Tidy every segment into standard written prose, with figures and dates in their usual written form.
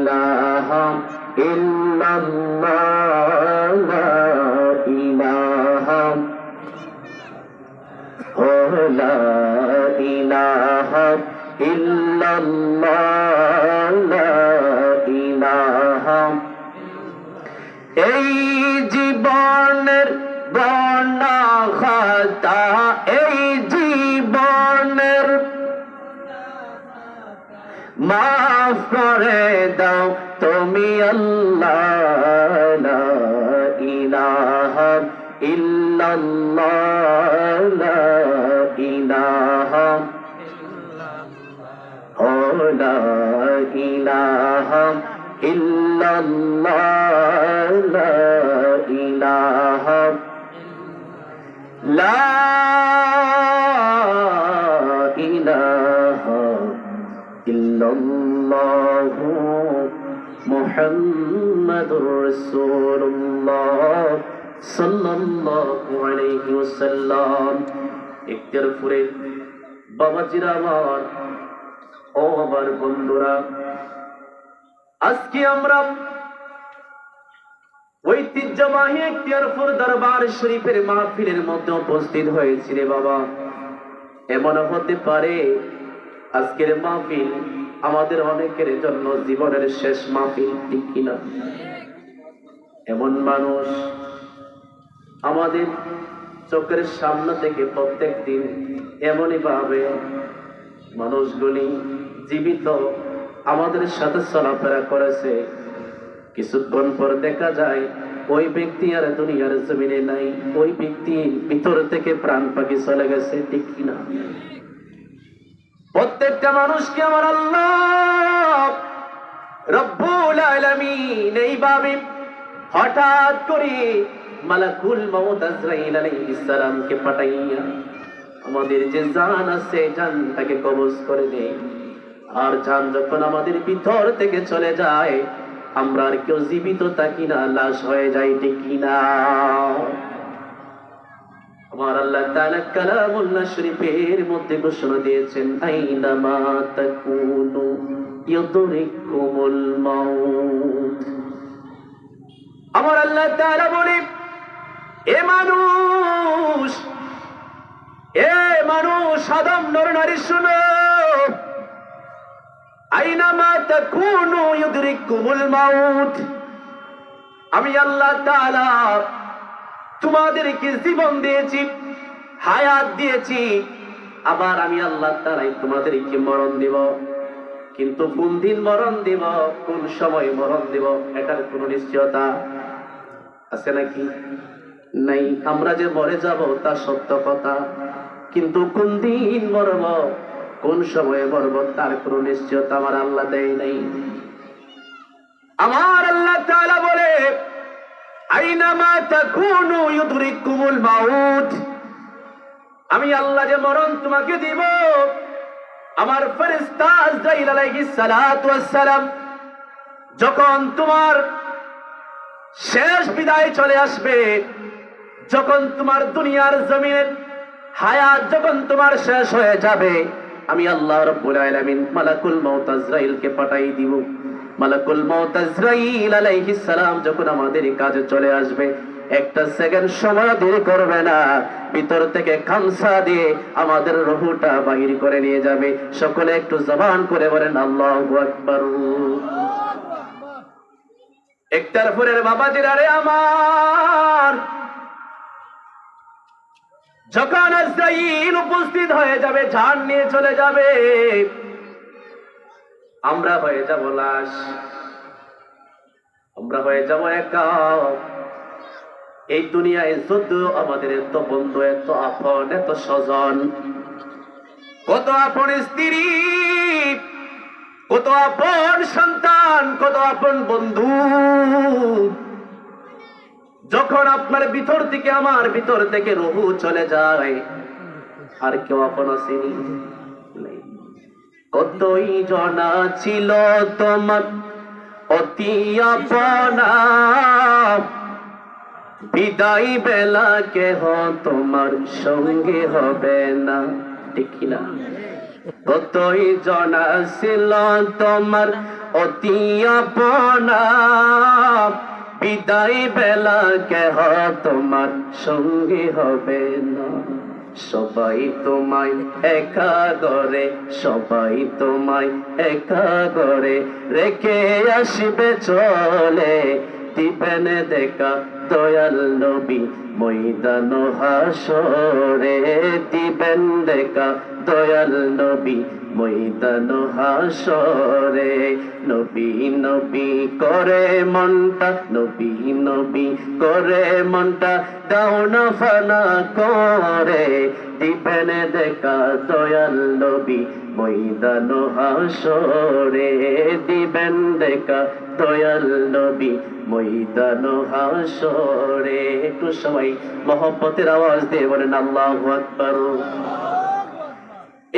ইলাহা ইল্লাল্লাহ লা ইলাহা লা ইলাহা ইল্লাল্লাহ লা ইলাহা। এই জীবনের বর্ণা খাতা, এই জীবনের মাফ করে দাও তুমি আল্লাহ। লা ইলাহা ইল্লাল্লাহ লা ইলাহা লা ইলাহা ইল্লাল্লাহ লা ইলাহা লা ইলাহা ইল্লাল্লাহু মুহাম্মাদুর রাসূলুল্লাহ সাল্লাল্লাহু আলাইহি ওয়াসাল্লাম। ইখতিয়ারপুরে বাবাজিরা আমার, ও আমার বন্ধুরা, আজকে আমরা ঐতিহ্যবাহী ইখতিয়ারপুর দরবার শরীফের মাহফিলের মধ্যে উপস্থিত হয়েছি রে বাবা। এমন হতে পারে আজকের মাহফিল আমাদের অনেকের জন্য জীবনের শেষ মাহফিল, ঠিক কিনা? এমন মানুষ আমাদের চোখের সামনে থেকে প্রত্যেক দিন এমনই ভাবে মানুষগুলি জীবিত আমাদের সাথে চলাফেরা করেছে, কিছুক্ষণ পর দেখা যায় ওই ব্যক্তি আর দুনিয়ার জমিনে নাই, ওই ব্যক্তি ভিতর থেকে প্রাণ পাখি চলে গেছে, ঠিক কিনা? প্রত্যেকটা মানুষকে আমার আল্লাহ রব্বুল আলামিন এইভাবে হঠাৎ করে মালাকুল মউত আজরাইল আলাইহিস সালামকে পাঠাইয়া আমাদের যে জান আছে জানটাকে কবজ করে দেয়। আর জান যখন আমাদের ভিতর থেকে চলে যায়, আমরা আর কেউ জীবিত থাকি না, লাশ হয়ে যাই, ঠিক কিনা? আমার আল্লাহ তাআলা কালামুল্লাহ শরীফের মধ্যে ঘোষণা দিয়েছেন, আইনামা তাকুনু ইউদরিকুমুল মাউত। আমার আল্লাহ তাআলা বলে, এ মানুষ, আদম নর নারী শুনো, আইনামা তাকুনু ইউদরিকুমুল মাউত। আমি আল্লাহ তাআলা তোমাদেরকে জীবন দিয়েছি, হায়াত দিয়েছি, আবার আমি আল্লাহ তাআলাই তোমাদেরকে মরণ দেব। কিন্তু কোন দিন মরণ দেব, কোন সময় মরণ দেব, এটার কোনো নিশ্চয়তা আছে নাকি? নাই। আমরা যে মরে যাব তা সত্য কথা, কিন্তু কোন দিন মরব, কোন সময়ে মরব, তার কোনো নিশ্চয়তা আমার আল্লাহ দেয় নাই। আমার আল্লাহ তাআলা বলে, আইনামা তাকুনু ইউদরিকুমুল মাউত। আমি আল্লাহ যে মরণ তোমাকে দিব, আমার ফেরেশতা আজরাইল আলাইহিস সালাতু ওয়াস সালাম যখন তোমার শেষ বিদায় চলে আসবে, যখন তোমার দুনিয়ার জমিনের হায়াত যখন তোমার শেষ হয়ে যাবে, আমি আল্লাহ রাব্বুল আলামিন মালাকুল মউত আজরাইলকে পাঠাই দিব। মালাকুল মউত আজরাইল আলাইহিস সালাম যখন আমাদের কাছে চলে আসবে, একটা সেকেন্ড সময় দেরি করবে না, ভিতর থেকে খামসা দিয়ে আমাদের রূহটা বাহির করে নিয়ে যাবে। সকলে একটু জবান করে বলেন আল্লাহু আকবার। ইখতিয়ারপুরের বাবাজিরা রে আমার, যখন আজরাইল উপস্থিত হয়ে যাবে, জান নিয়ে চলে যাবে, আমরা হয়ে যাব লাশ, আমরা হয়ে যাব একা। এই দুনিয়ায় যদিও আমাদের এত বন্ধু, এত আপন, এত স্বজন, কত আপন স্ত্রী, কত আপন সন্তান, কত আপন বন্ধু, যখন আপনার ভিতর থেকে আমার ভিতর থেকে রূহ চলে যায়, আর কেউ আপন আসেনি। কতই জনা ছিল তোমার অতি আপনা, বিদায় বেলা কেহ তোমার সঙ্গে হবে না, ঠিক না? কতই জনা ছিল তোমার অতি আপনা, বিদায় বেলা কেহ তোমার সঙ্গী হবে না। সবাই তোমায় একা গরে, সবাই তোমায় একা গরে রেখে আসবে চলে, দিবেন দেখা দয়াল নবী ময়দান হাসরে, দিবেন দেখা দয়াল নবী ময়দান হাসরে। নবী নবী করে মনটা, নবী নবী করে মনটা, দাও না ফানা করে, দিবেন দেখা দয়াল নবী ময়দান হাসরে, দিবেন দেখা দয়াল নবী ময়দান হাসরে। একটু সবাই মহব্বতের আওয়াজ দিয়ে বলেন আল্লাহু আকবার।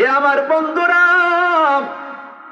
এ আমার বন্ধুরা,